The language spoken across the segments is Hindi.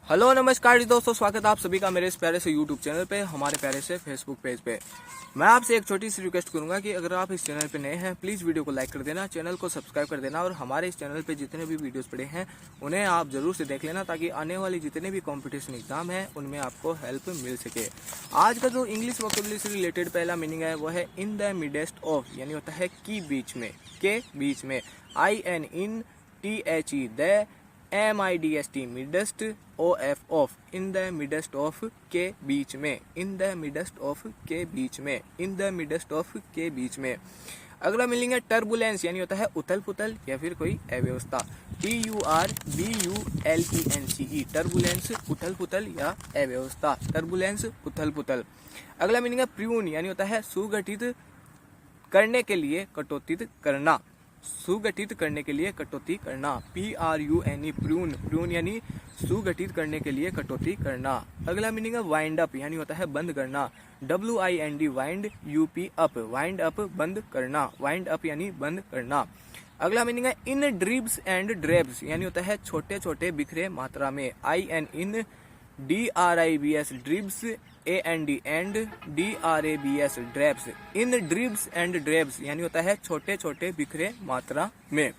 हेलो नमस्कार जी दोस्तों, स्वागत है आप सभी का मेरे इस प्यारे से यूट्यूब चैनल पे, हमारे प्यारे से फेसबुक पेज पे। मैं आपसे एक छोटी सी रिक्वेस्ट करूंगा कि अगर आप इस चैनल पे नए हैं प्लीज़ वीडियो को लाइक कर देना, चैनल को सब्सक्राइब कर देना और हमारे इस चैनल पे जितने भी वीडियोस पड़े हैं उन्हें आप जरूर से देख लेना ताकि आने वाली जितने भी कॉम्पिटिशन एग्जाम है उनमें आपको हेल्प मिल सके। आज का जो इंग्लिश वोकेबुलरी से रिलेटेड पहला मीनिंग है वो है इन द मिडेस्ट ऑफ, यानी होता है की बीच में, के बीच में, INTHE the MIDST midst, OF of, in the midst of, के बीच में, इन द मिडेस्ट ऑफ, के बीच में, इन द मिडेस्ट ऑफ, के बीच में। अगला मीनिंग है टर्बुलेंस, यानी होता है उथल पुथल या फिर कोई अव्यवस्था। TURBULENCE, टर्बुलेंस, उथल पुथल या अव्यवस्था, टर्बुलेंस, उथल पुथल। अगला मीनिंग है प्रून, यानी होता है सुगठित करने के लिए कटौतित करना, सुगठित करने के लिए कटौती करना। PRUNE, प्रून, प्रून यानी सुगठित करने के लिए कटौती करना। अगला मीनिंग है वाइंड अप, यानी होता है बंद करना। WIND, wind, UP up, wind up, बंद करना, वाइंड अप यानी बंद करना। अगला मीनिंग है इन ड्रिब्स एंड ड्रेब्स, यानी होता है छोटे छोटे बिखरे मात्रा में। IN in, DRIBS dribs, AND and, DRABS drabs, in dribs and drabs यानी होता है छोटे छोटे बिखरे मात्रा में।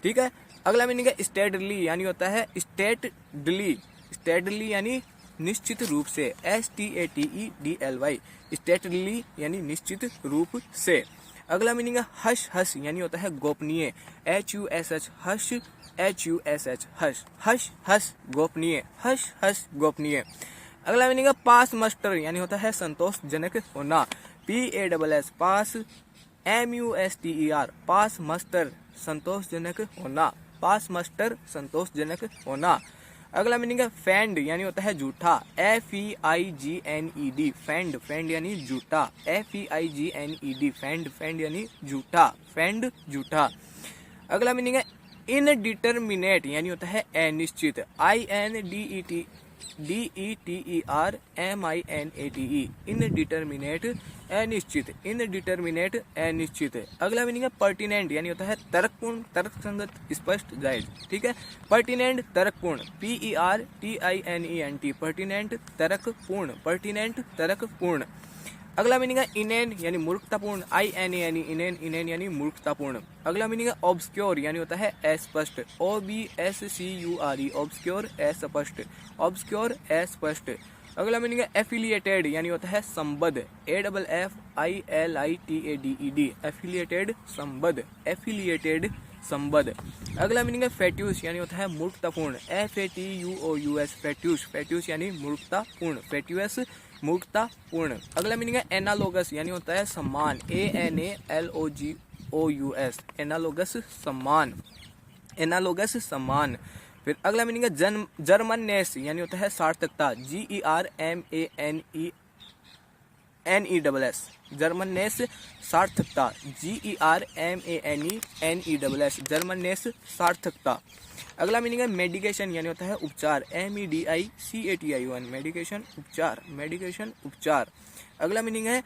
ठीक है। अगला मीनिंग है स्टेडली, यानी होता है स्टेटडली, स्टेडली यानी निश्चित रूप से, STATEDLY, स्टेटडली यानी निश्चित रूप से। अगला मीनिंग है हश हश, यानी होता है गोपनीय, HUSH hush, HUSH hush, hush hush गोपनीय, हश हश गोपनीय। अगला मीनिंग है पास मस्टर, यानी होता है संतोषजनक होना। PASS पास, MUSTER पास मस्टर, संतोषजनक होना, पास मस्टर, संतोषजनक होना। अगला मीनिंग है फैंड, यानी होता है झूठा, FEIGNED फैंड, फैंड यानी झूठा, FEIGNED फैंड, फैंड यानी झूठा, फैंड झूठा। अगला मीनिंग है इनडिटर्मिनेट, यानी होता है अनिश्चित, INDETERMINATE, इनडिटर्मिनेट अनिश्चित, इनडिटर्मिनेट अनिश्चित। अगला मीनिंग है पर्टिनेंट, यानी होता है तर्कपूर्ण, तर्कसंगत, स्पष्ट, जायज। ठीक है। पर्टिनेंट, तर्कपूर्ण, PERTINENT पर्टिनेंट, तर्कपूर्ण, पर्टिनेंट, तर्कपूर्ण। अगला मीनिंग है इनेन, यानी मूर्खतापूर्ण, INANE इनेन, इनेन यानी मूर्खतापूर्ण। अगला मीनिंग है ऑब्सक्योर, यानी होता है अस्पष्ट, OBSCURE ऑब्सक्योर, अस्पष्ट, ऑब्सक्योर अस्पष्ट। अगला मीनिंग है एफिलिएटेड, यानी होता है संबद्ध, AFFILITADED एफिलिएटेड, संबद्ध, एफिलिएटेड, संबद्ध। अगला मीनिंग है फेट्यूस, यानी होता है मूर्खतापूर्ण, FATUOUS फैट्यूस, फैट्यूस यानी मूर्खतापूर्ण, फैट्यूस मूर्खतापूर्ण। अगला मीनिंग है एनालोगस, यानी होता है सम्मान, ANALOGOUS एनालोगस, सम्मान, एनालोगस सम्मान। फिर अगला मीनिंग है जर्मननेस, यानी होता है सार्थकता, GERMANENESS जर्मननेस, सार्थकता, GERMANENESS जर्मननेस, सार्थकता। अगला मीनिंग है मेडिकेशन, यानी होता है उपचार, MEDICATION मेडिकेशन, उपचार, मेडिकेशन, उपचार। अगला मीनिंग है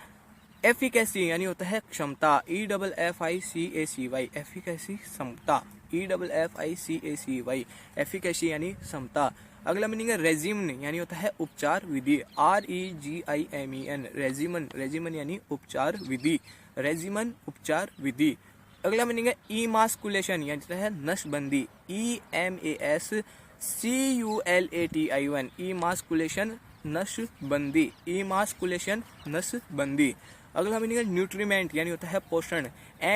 एफिकेसी, यानी होता है क्षमता, EFFICACY एफिकेसी, क्षमता, EFFICACY एफिकेसी यानी क्षमता। अगला मीनिंग है रेजिमन, यानी होता है उपचार विधि, REGIMEN रेजिमन, रेजिमन यानी उपचार विधि, रेजिमन उपचार विधि। अगला मीनिंग है इमास्कुलेशन, यानी होता है नसबंदी, EMASCULATION इमास्कुलेशन, नसबंदी, इमास्कुलेशन, नसबंदी। अगला मीनिंग है न्यूट्रीमेंट, यानी होता है पोषण,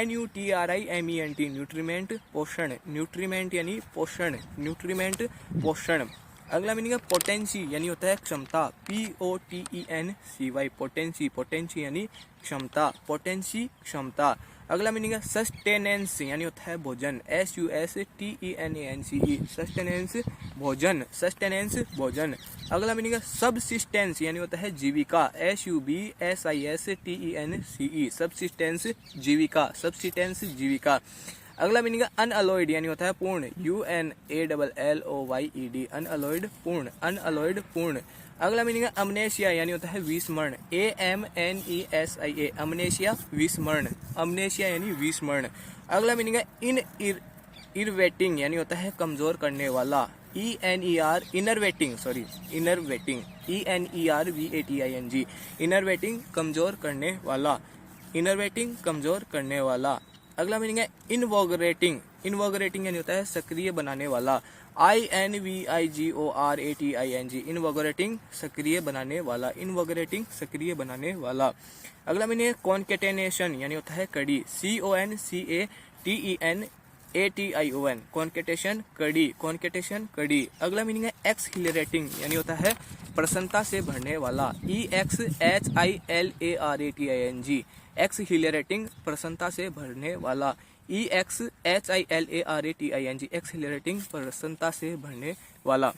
NUTRIMENT न्यूट्रीमेंट, पोषण, न्यूट्रीमेंट यानी पोषण, न्यूट्रीमेंट, पोषण। अगला मीनिंग है पोटेंसी, यानी होता है क्षमता, POTENCY पोटेंसी, पोटेंसी यानी क्षमता, पोटेंसी, क्षमता। अगला मीनिंग है सस्टेनेंस, यानी होता है भोजन, SUSTENANCE सस्टेनेंस, भोजन, सस्टेनेंस, भोजन। अगला मीनिंग है सबसिस्टेंस, यानी होता है जीविका, SUBSISTENCE सबसिस्टेंस, जीविका, सबसिस्टेंस, जीविका। अगला मीनिंग है अनअलॉयड, यानी होता है पूर्ण, UNALLOYED अनअलॉयड, पूर्ण, अनअलॉयड, पूर्ण। अगला मीनिंग है अमनेशिया, यानी होता है विस्मरण, AMNESIA अमनेशिया, विस्मरण, अमनेशिया यानी विस्मरण। अगला मीनिंग है इन इरवेटिंग, यानी होता है कमजोर करने वाला, ENER इनरवेटिंग, इनरवेटिंग, ENERVATING इनरवेटिंग कमजोर करने वाला, इनरवेटिंग कमजोर करने वाला। अगला मीनिंग है इनवॉगरेटिंग, इनवॉगरेटिंग यानी होता है सक्रिय बनाने वाला, INVIGORATING इनवॉगरेटिंग सक्रिय बनाने वाला, इनवॉगरेटिंग सक्रिय बनाने वाला। अगला मीनिंग है कॉन्केटेनेशन यानी होता है कड़ी, CONCATENATION कॉन्केटेशन कड़ी, कॉन्केटेशन कड़ी। अगला मीनिंग है एक्सहिलरेटिंग यानी होता है प्रसन्नता से भरने वाला, EXHILARATING एक्सहिलरेटिंग प्रसन्नता से भरने वाला, EXHILARATING एक्सहिलरेटिंग प्रसन्नता से भरने वाला।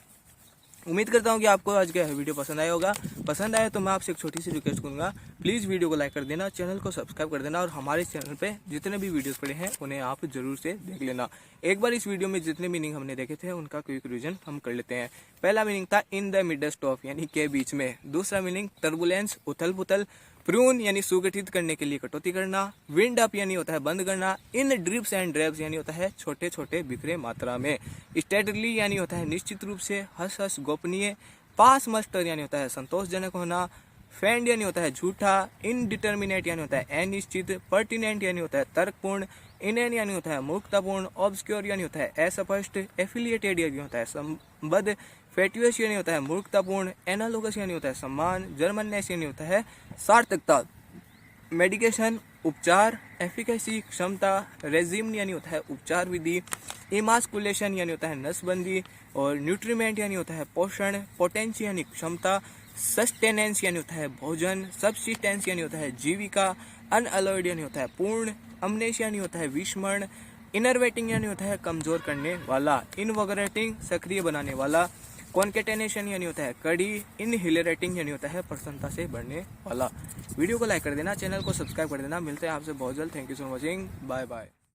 उम्मीद करता हूँ कि आपको आज का वीडियो पसंद आया होगा। पसंद आया तो मैं आपसे एक छोटी सी रिक्वेस्ट करूंगा, प्लीज़ वीडियो को लाइक कर देना, चैनल को सब्सक्राइब कर देना और हमारे चैनल पे जितने भी वीडियोस पड़े हैं उन्हें आप जरूर से देख लेना। एक बार इस वीडियो में जितने मीनिंग हमने देखे थे उनका क्विक रिवीजन हम कर लेते हैं। पहला मीनिंग था इन द मिडस्ट ऑफ यानी के बीच में। दूसरा मीनिंग टर्बुलेंस उथल पुथल। प्रून यानी सुगठित करने के लिए कटौती करना। विंड अप यानी होता है बंद करना। इन ड्रिप्स एंड ड्रैब्स यानी होता है छोटे छोटे बिखरे मात्रा में। स्टेडली यानी होता है निश्चित रूप से, हस हस गोपनीय। पास मस्टर यानी होता है संतोषजनक होना। फेंड यानी होता है झूठा। इनडिटर्मिनेट यानी होता है अनिश्चित। पर्टिनेंट यानी होता है तर्कपूर्ण। इनएन यानी होता है मूर्खतापूर्ण। ऑब्सक्योर यानी होता है अस्पष्ट। एफिलिएटेड यानी होता है संबद्ध। फेट्यूअस यानी होता है मूर्खतापूर्ण। एनालोगस यानी होता है सम्मान। जर्मननेस यानी होता है सार्थकता। मेडिकेशन उपचार। एफिकेसी क्षमता। रेजिम यानी होता है उपचार विधि। इमास्कुलेशन यानी होता है नसबंदी। और न्यूट्रीमेंट यानी होता है पोषण। पोटेंसी यानी क्षमता। सस्टेनेंस यानी होता है भोजन। सब्सिस्टेंस यानी होता है जीविका। अनअलॉयड यानी होता है पूर्ण। अमनेशिया यानी होता है विस्मरण। इनरवेटिंग यानी होता है कमजोर करने वाला। इनवॉगरेटिंग सक्रिय बनाने वाला। कॉन्केटेनेशन यानी होता है कड़ी। इनहिलरेटिंग यानी होता है प्रसन्नता से बढ़ने वाला। वीडियो को लाइक कर देना, चैनल को सब्सक्राइब कर देना। मिलते हैं आपसे बहुत जल्द। Thank you so much, bye bye.